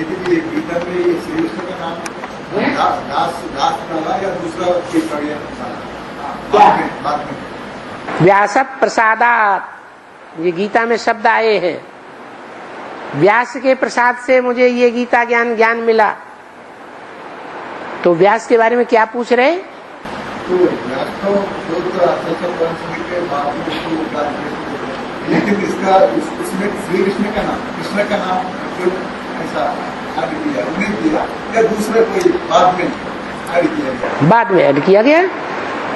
देखिए गीता में ये श्री कृष्ण का नाम दास डाला या दूसरा कोई पड़ गया बाद में व्यास प्रसादात, ये गीता में शब्द आए हैं। व्यास के प्रसाद से मुझे ये गीता ज्ञान मिला। तो व्यास के बारे में क्या पूछ रहे? तो व्यास तो के बाद में, लेकिन इसका इसमें श्री कृष्ण का नाम, कृष्ण का नाम क्यों ऐसा ऐड किया, उन्हें किया या दूसरे कोई बाद में ऐड किया गया? बाद में ऐड किया गया।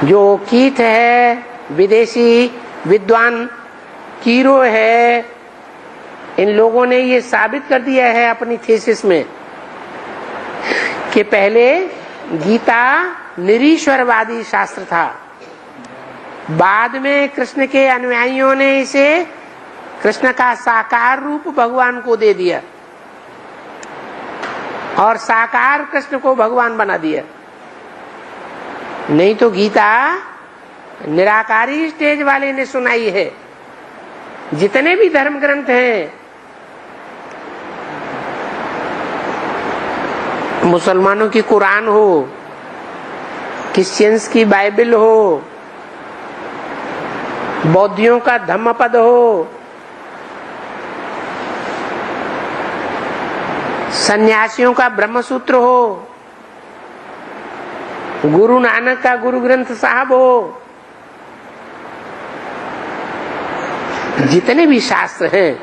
जो कीथ है, विदेशी विद्वान कीरो है, इन लोगों ने ये साबित कर दिया है अपनी थीसिस में कि पहले गीता निरीश्वरवादी शास्त्र था, बाद में कृष्ण के अनुयायियों ने इसे कृष्ण का साकार रूप भगवान को दे दिया और साकार कृष्ण को भगवान बना दिया। नहीं तो गीता निराकारी स्टेज वाले ने सुनाई है। जितने भी धर्म ग्रंथ हैं, मुसलमानों की कुरान हो, क्रिश्चियंस की बाइबल हो, बौद्धियों का धम्मपद हो, सन्यासियों का ब्रह्मसूत्र हो, गुरु नानक का गुरु ग्रंथ साहब हो, जितने भी शास्त्र हैं,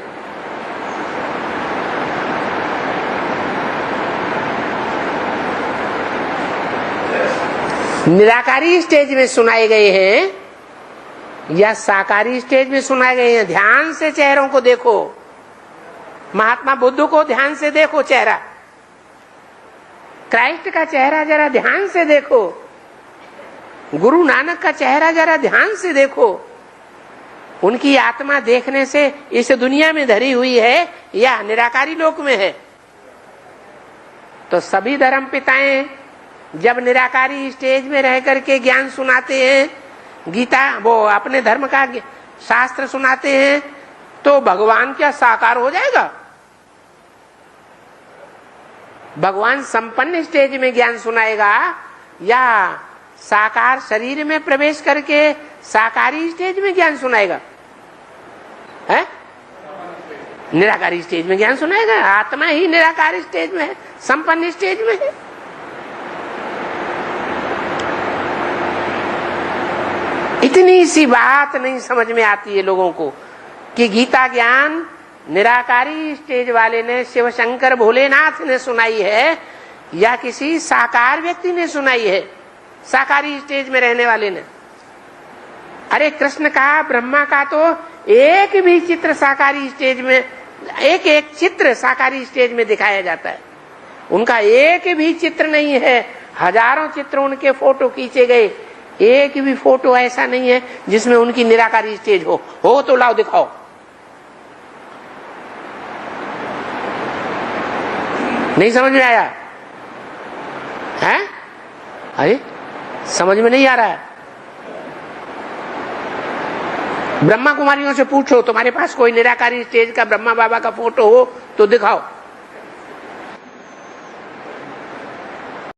निराकारी स्टेज में सुनाए गए हैं या साकारी स्टेज में सुनाए गए हैं। ध्यान से चेहरों को देखो, महात्मा बुद्ध को ध्यान से देखो, चेहरा क्राइस्ट का चेहरा जरा ध्यान से देखो, गुरु नानक का चेहरा जरा ध्यान से देखो। उनकी आत्मा देखने से इस दुनिया में धरी हुई है या निराकारी लोक में है। तो सभी धर्म पिताएं जब निराकारी स्टेज में रह करके ज्ञान सुनाते हैं, गीता वो अपने धर्म का शास्त्र सुनाते हैं, तो भगवान क्या साकार हो जाएगा? भगवान संपन्न स्टेज में ज्ञान सुनाएगा या साकार शरीर में प्रवेश करके साकारी स्टेज में ज्ञान सुनाएगा? है निराकारी स्टेज में ज्ञान सुनाएगा। आत्मा ही निराकारी स्टेज में है, संपन्न स्टेज में है। इतनी सी बात नहीं समझ में आती है लोगों को कि गीता ज्ञान निराकारी स्टेज वाले ने, शिव शंकर भोलेनाथ ने सुनाई है या किसी साकार व्यक्ति ने सुनाई है, साकारी स्टेज में रहने वाले ने। अरे कृष्ण का, ब्रह्मा का तो एक भी चित्र साकारी स्टेज में, एक चित्र साकारी स्टेज में दिखाया जाता है। उनका एक भी चित्र नहीं है, हजारों चित्र उनके फोटो खींचे गए, एक भी फोटो ऐसा नहीं है जिसमें उनकी निराकारी स्टेज हो तो लाओ दिखाओ। नहीं समझ में आया है? अरे समझ में नहीं आ रहा है। ब्रह्मा कुमारियों से पूछो, तुम्हारे पास कोई निराकारी स्टेज का ब्रह्मा बाबा का फोटो हो तो दिखाओ।